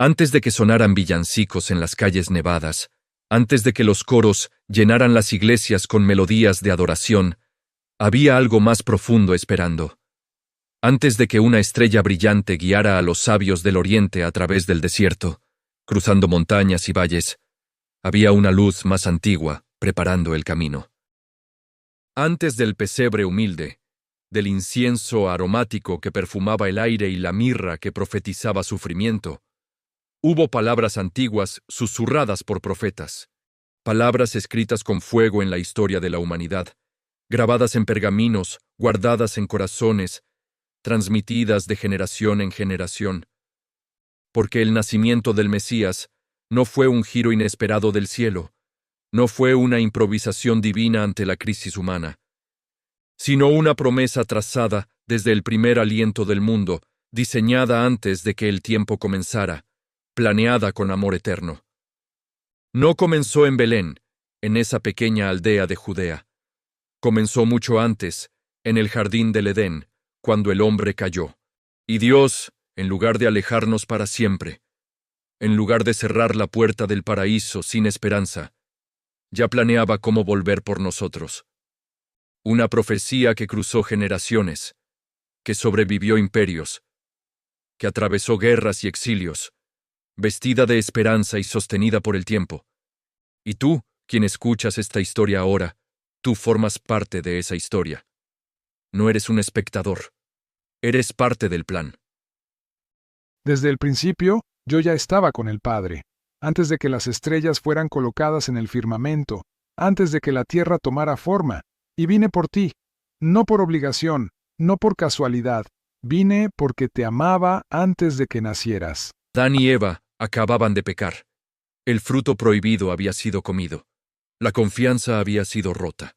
Antes de que sonaran villancicos en las calles nevadas, antes de que los coros llenaran las iglesias con melodías de adoración, había algo más profundo esperando. Antes de que una estrella brillante guiara a los sabios del oriente a través del desierto, cruzando montañas y valles, había una luz más antigua preparando el camino. Antes del pesebre humilde, del incienso aromático que perfumaba el aire y la mirra que profetizaba sufrimiento, hubo palabras antiguas susurradas por profetas, palabras escritas con fuego en la historia de la humanidad, grabadas en pergaminos, guardadas en corazones, transmitidas de generación en generación. Porque el nacimiento del Mesías no fue un giro inesperado del cielo, no fue una improvisación divina ante la crisis humana, sino una promesa trazada desde el primer aliento del mundo, diseñada antes de que el tiempo comenzara, planeada con amor eterno. No comenzó en Belén, en esa pequeña aldea de Judea. Comenzó mucho antes, en el jardín del Edén, cuando el hombre cayó. Y Dios, en lugar de alejarnos para siempre, en lugar de cerrar la puerta del paraíso sin esperanza, ya planeaba cómo volver por nosotros. Una profecía que cruzó generaciones, que sobrevivió imperios, que atravesó guerras y exilios, vestida de esperanza y sostenida por el tiempo. Y tú, quien escuchas esta historia ahora, tú formas parte de esa historia. No eres un espectador, eres parte del plan. Desde el principio, yo ya estaba con el Padre, antes de que las estrellas fueran colocadas en el firmamento, antes de que la tierra tomara forma, y vine por ti, no por obligación, no por casualidad, vine porque te amaba antes de que nacieras. Adán y Eva acababan de pecar. El fruto prohibido había sido comido. La confianza había sido rota.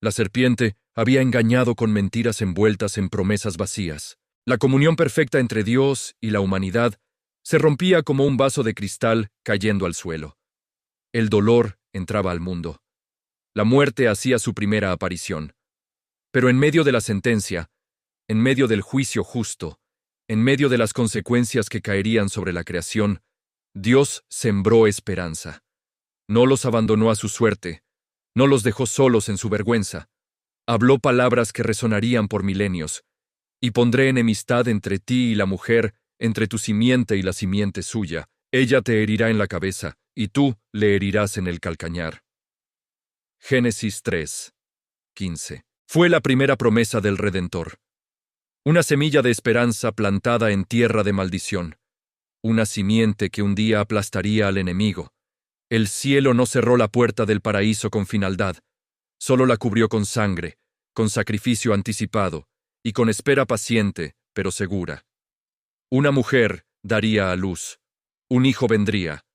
La serpiente había engañado con mentiras envueltas en promesas vacías. La comunión perfecta entre Dios y la humanidad se rompía como un vaso de cristal cayendo al suelo. El dolor entraba al mundo. La muerte hacía su primera aparición. Pero en medio de la sentencia, en medio del juicio justo, en medio de las consecuencias que caerían sobre la creación, Dios sembró esperanza. No los abandonó a su suerte, no los dejó solos en su vergüenza. Habló palabras que resonarían por milenios. Y pondré enemistad entre ti y la mujer, entre tu simiente y la simiente suya. Ella te herirá en la cabeza, y tú le herirás en el calcañar. Génesis 3:15. Fue la primera promesa del Redentor. Una semilla de esperanza plantada en tierra de maldición. Una simiente que un día aplastaría al enemigo. El cielo no cerró la puerta del paraíso con finalidad, solo la cubrió con sangre, con sacrificio anticipado, y con espera paciente, pero segura. Una mujer daría a luz. Un hijo vendría.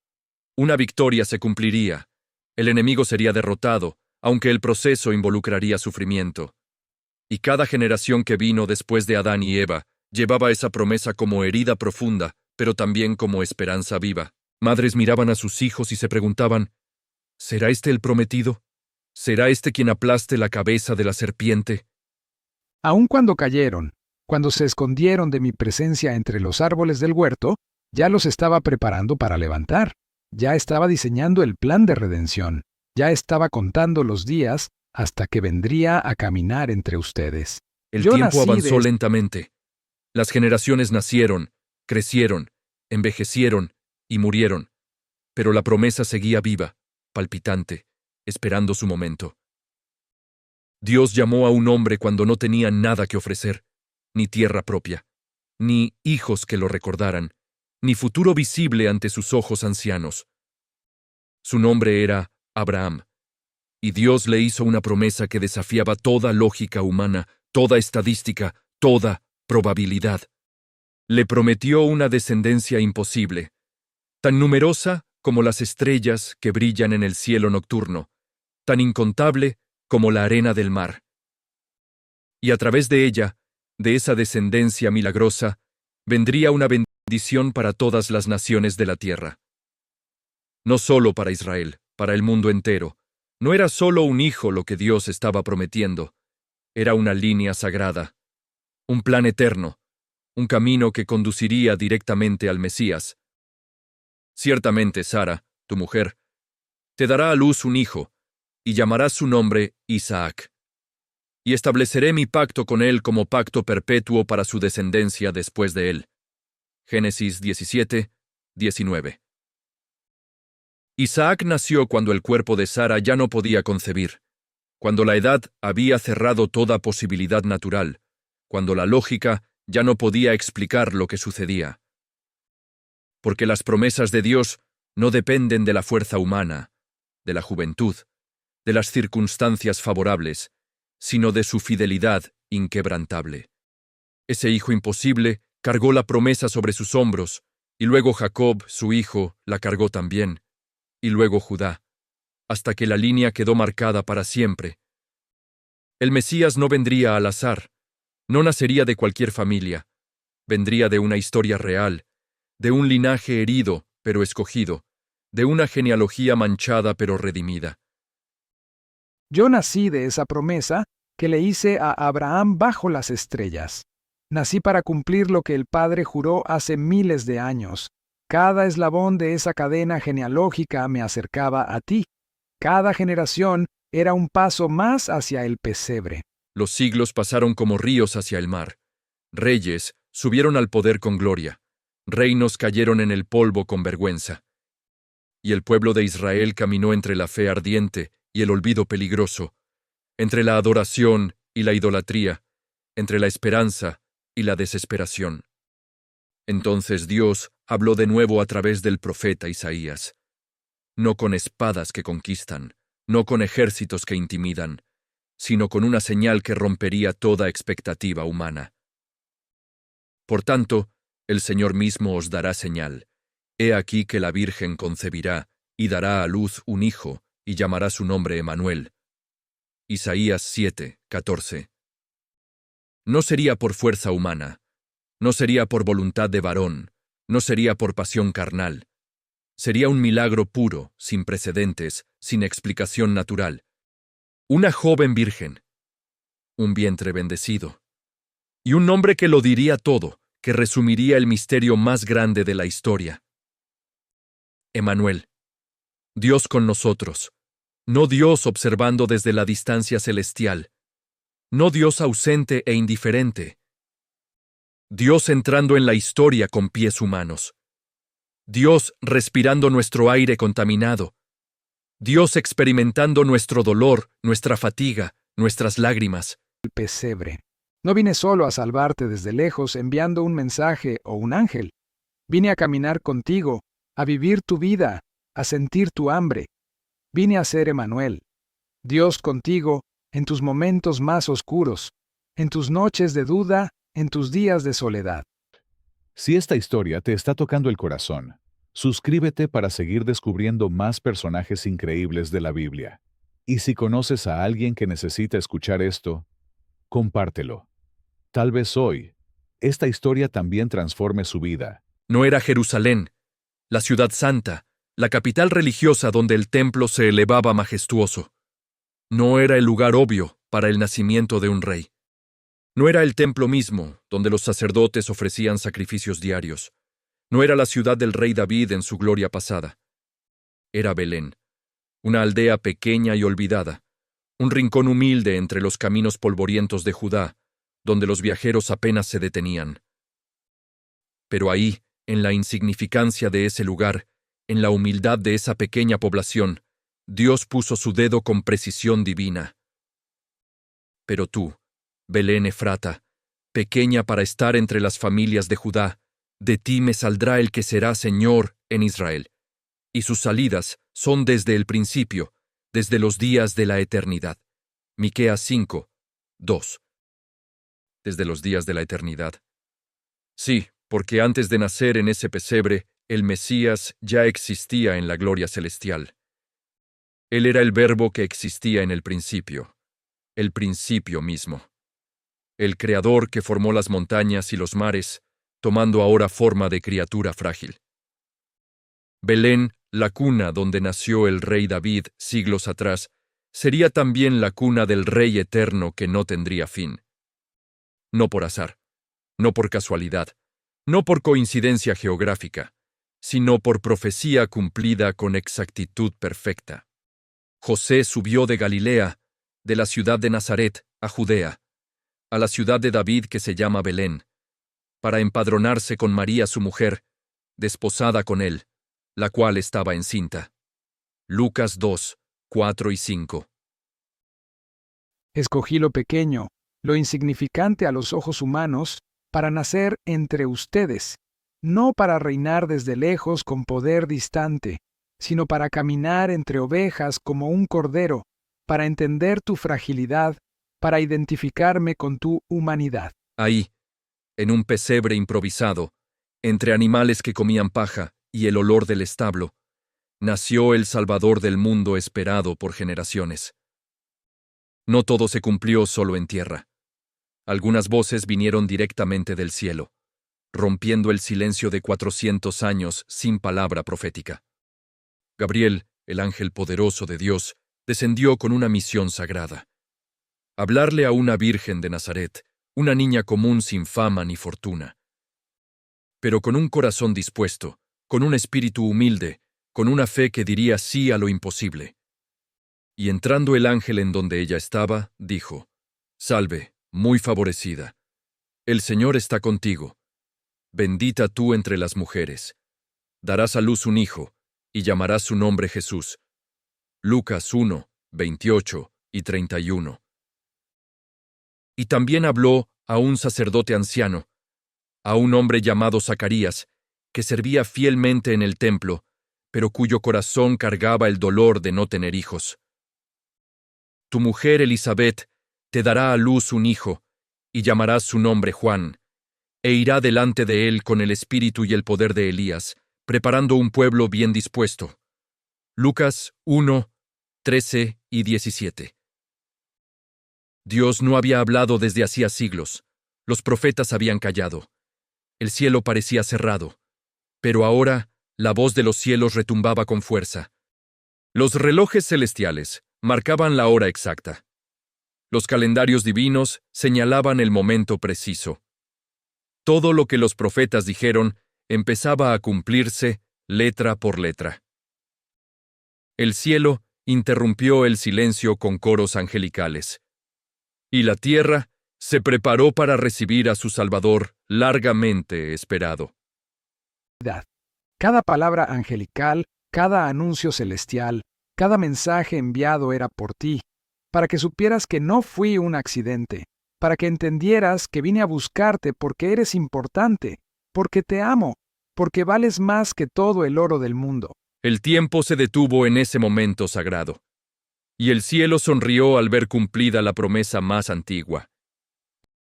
Una victoria se cumpliría. El enemigo sería derrotado, aunque el proceso involucraría sufrimiento. Y cada generación que vino después de Adán y Eva llevaba esa promesa como herida profunda, pero también como esperanza viva. Madres miraban a sus hijos y se preguntaban, ¿será este el prometido? ¿Será este quien aplaste la cabeza de la serpiente? Aun cuando cayeron, cuando se escondieron de mi presencia entre los árboles del huerto, ya los estaba preparando para levantar. Ya estaba diseñando el plan de redención. Ya estaba contando los días hasta que vendría a caminar entre ustedes. El Yo tiempo nací avanzó de lentamente. Las generaciones nacieron, crecieron, envejecieron y murieron. Pero la promesa seguía viva, palpitante, esperando su momento. Dios llamó a un hombre cuando no tenía nada que ofrecer, ni tierra propia, ni hijos que lo recordaran, ni futuro visible ante sus ojos ancianos. Su nombre era Abraham, y Dios le hizo una promesa que desafiaba toda lógica humana, toda estadística, toda probabilidad. Le prometió una descendencia imposible, tan numerosa como las estrellas que brillan en el cielo nocturno, tan incontable como la arena del mar. Y a través de ella, de esa descendencia milagrosa, vendría una bendición para todas las naciones de la tierra. No solo para Israel, para el mundo entero. No era solo un hijo lo que Dios estaba prometiendo. Era una línea sagrada, un plan eterno, un camino que conduciría directamente al Mesías. Ciertamente Sara, tu mujer, te dará a luz un hijo, y llamarás su nombre Isaac. Y estableceré mi pacto con él como pacto perpetuo para su descendencia después de él. Génesis 17, 19. Isaac nació cuando el cuerpo de Sara ya no podía concebir, cuando la edad había cerrado toda posibilidad natural, cuando la lógica ya no podía explicar lo que sucedía. Porque las promesas de Dios no dependen de la fuerza humana, de la juventud, de las circunstancias favorables, sino de su fidelidad inquebrantable. Ese hijo imposible cargó la promesa sobre sus hombros, y luego Jacob, su hijo, la cargó también, y luego Judá, hasta que la línea quedó marcada para siempre. El Mesías no vendría al azar, no nacería de cualquier familia, vendría de una historia real, de un linaje herido, pero escogido, de una genealogía manchada pero redimida. Yo nací de esa promesa que le hice a Abraham bajo las estrellas. Nací para cumplir lo que el Padre juró hace miles de años. Cada eslabón de esa cadena genealógica me acercaba a ti. Cada generación era un paso más hacia el pesebre. Los siglos pasaron como ríos hacia el mar. Reyes subieron al poder con gloria. Reinos cayeron en el polvo con vergüenza. Y el pueblo de Israel caminó entre la fe ardiente y el olvido peligroso, entre la adoración y la idolatría, entre la esperanza y la desesperación. Entonces Dios habló de nuevo a través del profeta Isaías. No con espadas que conquistan, no con ejércitos que intimidan, sino con una señal que rompería toda expectativa humana. Por tanto, el Señor mismo os dará señal. He aquí que la Virgen concebirá y dará a luz un hijo, y llamará su nombre Emanuel. Isaías 7, 14. No sería por fuerza humana, no sería por voluntad de varón, no sería por pasión carnal. Sería un milagro puro, sin precedentes, sin explicación natural. Una joven virgen, un vientre bendecido, y un nombre que lo diría todo, que resumiría el misterio más grande de la historia. Emanuel, Dios con nosotros, no Dios observando desde la distancia celestial, no Dios ausente e indiferente, Dios entrando en la historia con pies humanos, Dios respirando nuestro aire contaminado, Dios experimentando nuestro dolor, nuestra fatiga, nuestras lágrimas. El pesebre. No vine solo a salvarte desde lejos enviando un mensaje o un ángel. Vine a caminar contigo, a vivir tu vida, a sentir tu hambre. Vine a ser Emanuel, Dios contigo en tus momentos más oscuros, en tus noches de duda, en tus días de soledad. Si esta historia te está tocando el corazón, suscríbete para seguir descubriendo más personajes increíbles de la Biblia. Y si conoces a alguien que necesita escuchar esto, compártelo. Tal vez hoy, esta historia también transforme su vida. No era Jerusalén, la ciudad santa, la capital religiosa donde el templo se elevaba majestuoso. No era el lugar obvio para el nacimiento de un rey. No era el templo mismo, donde los sacerdotes ofrecían sacrificios diarios. No era la ciudad del rey David en su gloria pasada. Era Belén, una aldea pequeña y olvidada, un rincón humilde entre los caminos polvorientos de Judá, donde los viajeros apenas se detenían. Pero ahí, en la insignificancia de ese lugar, en la humildad de esa pequeña población, Dios puso su dedo con precisión divina. Pero tú, Belén Efrata, pequeña para estar entre las familias de Judá, de ti me saldrá el que será Señor en Israel, y sus salidas son desde el principio, desde los días de la eternidad. Miqueas 5, 2. Desde los días de la eternidad. Sí, porque antes de nacer en ese pesebre, el Mesías ya existía en la gloria celestial. Él era el Verbo que existía en el principio mismo. El Creador que formó las montañas y los mares, tomando ahora forma de criatura frágil. Belén, la cuna donde nació el rey David siglos atrás, sería también la cuna del Rey eterno que no tendría fin. No por azar, no por casualidad, no por coincidencia geográfica, sino por profecía cumplida con exactitud perfecta. José subió de Galilea, de la ciudad de Nazaret, a Judea, a la ciudad de David que se llama Belén, para empadronarse con María su mujer, desposada con él, la cual estaba encinta. Lucas 2, 4 y 5. Escogí lo pequeño, lo insignificante a los ojos humanos, para nacer entre ustedes, no para reinar desde lejos con poder distante, sino para caminar entre ovejas como un cordero, para entender tu fragilidad, para identificarme con tu humanidad. Ahí, en un pesebre improvisado, entre animales que comían paja y el olor del establo, nació el Salvador del mundo esperado por generaciones. No todo se cumplió solo en tierra. Algunas voces vinieron directamente del cielo, rompiendo el silencio de 400 años sin palabra profética. Gabriel, el ángel poderoso de Dios, descendió con una misión sagrada: hablarle a una virgen de Nazaret, una niña común sin fama ni fortuna. Pero con un corazón dispuesto, con un espíritu humilde, con una fe que diría sí a lo imposible. Y entrando el ángel en donde ella estaba, dijo: Salve, muy favorecida. El Señor está contigo. Bendita tú entre las mujeres. Darás a luz un hijo, y llamarás su nombre Jesús. Lucas 1, 28 y 31. Y también habló a un sacerdote anciano, a un hombre llamado Zacarías, que servía fielmente en el templo, pero cuyo corazón cargaba el dolor de no tener hijos. Tu mujer Elisabet te dará a luz un hijo, y llamarás su nombre Juan, e irá delante de él con el espíritu y el poder de Elías, preparando un pueblo bien dispuesto. Lucas 1, 13 y 17. Dios no había hablado desde hacía siglos. Los profetas habían callado. El cielo parecía cerrado. Pero ahora la voz de los cielos retumbaba con fuerza. Los relojes celestiales marcaban la hora exacta. Los calendarios divinos señalaban el momento preciso. Todo lo que los profetas dijeron empezaba a cumplirse letra por letra. El cielo interrumpió el silencio con coros angelicales. Y la tierra se preparó para recibir a su Salvador largamente esperado. Cada palabra angelical, cada anuncio celestial, cada mensaje enviado era por ti, para que supieras que no fui un accidente, para que entendieras que vine a buscarte porque eres importante, porque te amo, porque vales más que todo el oro del mundo. El tiempo se detuvo en ese momento sagrado, y el cielo sonrió al ver cumplida la promesa más antigua.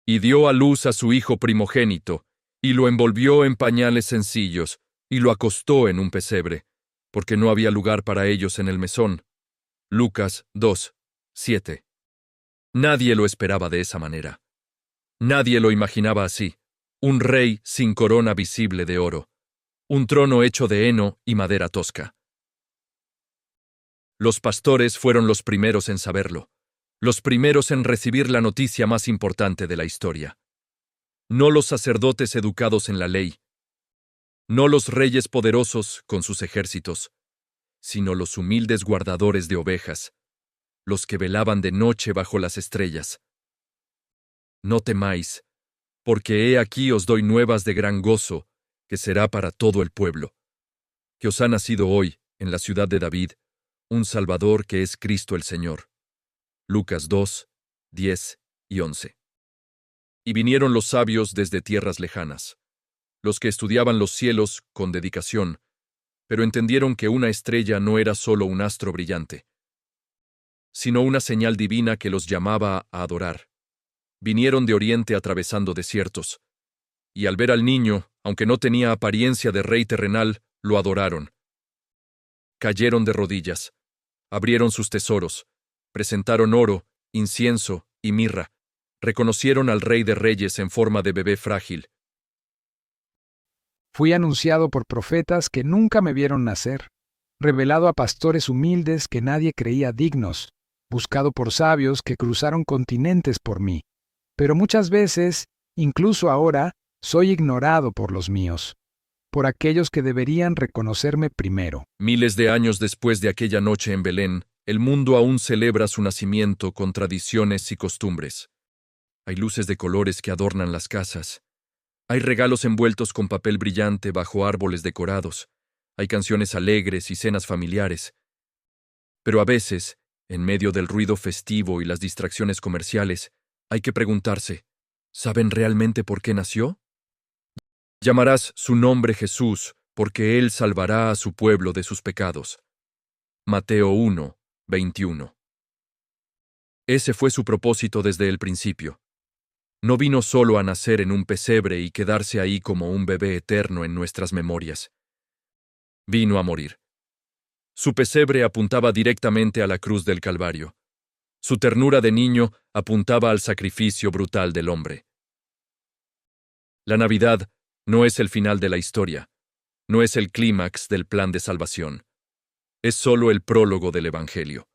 Y dio a luz a su hijo primogénito, y lo envolvió en pañales sencillos, y lo acostó en un pesebre, porque no había lugar para ellos en el mesón. Lucas 2, 7. Nadie lo esperaba de esa manera. Nadie lo imaginaba así: un rey sin corona visible de oro, un trono hecho de heno y madera tosca. Los pastores fueron los primeros en saberlo, los primeros en recibir la noticia más importante de la historia. No los sacerdotes educados en la ley, no los reyes poderosos con sus ejércitos, sino los humildes guardadores de ovejas, los que velaban de noche bajo las estrellas. No temáis, porque he aquí os doy nuevas de gran gozo, que será para todo el pueblo, que os ha nacido hoy, en la ciudad de David, un Salvador que es Cristo el Señor. Lucas 2, 10 y 11. Y vinieron los sabios desde tierras lejanas, los que estudiaban los cielos con dedicación, pero entendieron que una estrella no era solo un astro brillante, sino una señal divina que los llamaba a adorar. Vinieron de oriente atravesando desiertos, y al ver al niño, aunque no tenía apariencia de rey terrenal, lo adoraron. Cayeron de rodillas, abrieron sus tesoros, presentaron oro, incienso y mirra, reconocieron al Rey de Reyes en forma de bebé frágil. Fui anunciado por profetas que nunca me vieron nacer, revelado a pastores humildes que nadie creía dignos, buscado por sabios que cruzaron continentes por mí. Pero muchas veces, incluso ahora, soy ignorado por los míos. por aquellos que deberían reconocerme primero. Miles de años después de aquella noche en Belén, el mundo aún celebra su nacimiento con tradiciones y costumbres. Hay luces de colores que adornan las casas. Hay regalos envueltos con papel brillante bajo árboles decorados. Hay canciones alegres y cenas familiares. Pero a veces, en medio del ruido festivo y las distracciones comerciales, hay que preguntarse, ¿saben realmente por qué nació? Llamarás su nombre Jesús, porque Él salvará a su pueblo de sus pecados. Mateo 1, 21. Ese fue su propósito desde el principio. No vino solo a nacer en un pesebre y quedarse ahí como un bebé eterno en nuestras memorias. Vino a morir. Su pesebre apuntaba directamente a la cruz del Calvario. Su ternura de niño apuntaba al sacrificio brutal del hombre. La Navidad no es el final de la historia, no es el clímax del plan de salvación. Es solo el prólogo del Evangelio.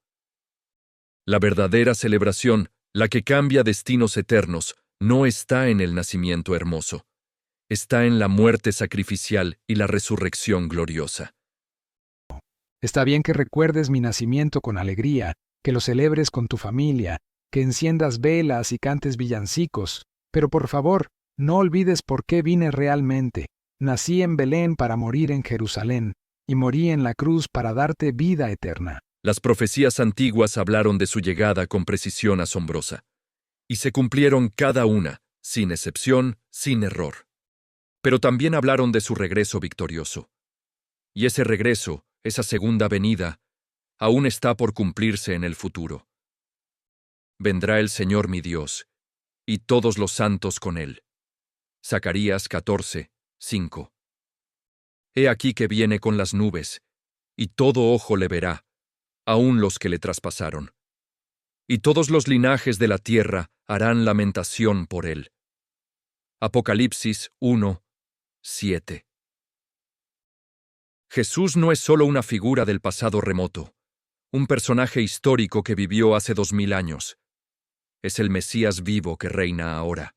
La verdadera celebración, la que cambia destinos eternos, no está en el nacimiento hermoso. Está en la muerte sacrificial y la resurrección gloriosa. Está bien que recuerdes mi nacimiento con alegría, que lo celebres con tu familia, que enciendas velas y cantes villancicos, pero por favor, no olvides por qué vine realmente. Nací en Belén para morir en Jerusalén, y morí en la cruz para darte vida eterna. Las profecías antiguas hablaron de su llegada con precisión asombrosa. Y se cumplieron cada una, sin excepción, sin error. Pero también hablaron de su regreso victorioso. Y ese regreso, esa segunda venida, aún está por cumplirse en el futuro. Vendrá el Señor mi Dios, y todos los santos con él. Zacarías 14, 5. He aquí que viene con las nubes, y todo ojo le verá, aun los que le traspasaron. Y todos los linajes de la tierra harán lamentación por él. Apocalipsis 1, 7. Jesús no es solo una figura del pasado remoto, un personaje histórico que vivió hace 2000 años. Es el Mesías vivo que reina ahora.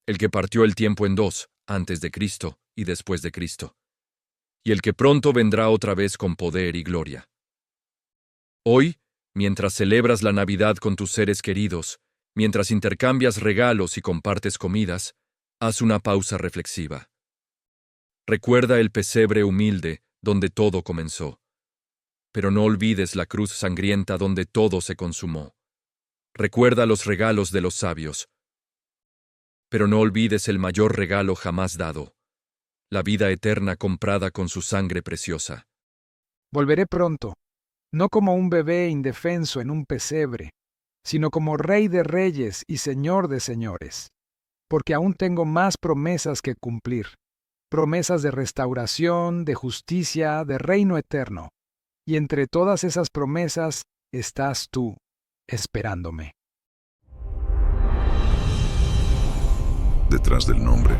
El que partió el tiempo en dos, antes de Cristo y después de Cristo. Y el que pronto vendrá otra vez con poder y gloria. Hoy, mientras celebras la Navidad con tus seres queridos, mientras intercambias regalos y compartes comidas, haz una pausa reflexiva. Recuerda el pesebre humilde donde todo comenzó. Pero no olvides la cruz sangrienta donde todo se consumó. Recuerda los regalos de los sabios. Pero no olvides el mayor regalo jamás dado, la vida eterna comprada con su sangre preciosa. Volveré pronto, no como un bebé indefenso en un pesebre, sino como Rey de reyes y Señor de señores, porque aún tengo más promesas que cumplir, promesas de restauración, de justicia, de reino eterno, y entre todas esas promesas estás tú, esperándome. Detrás del nombre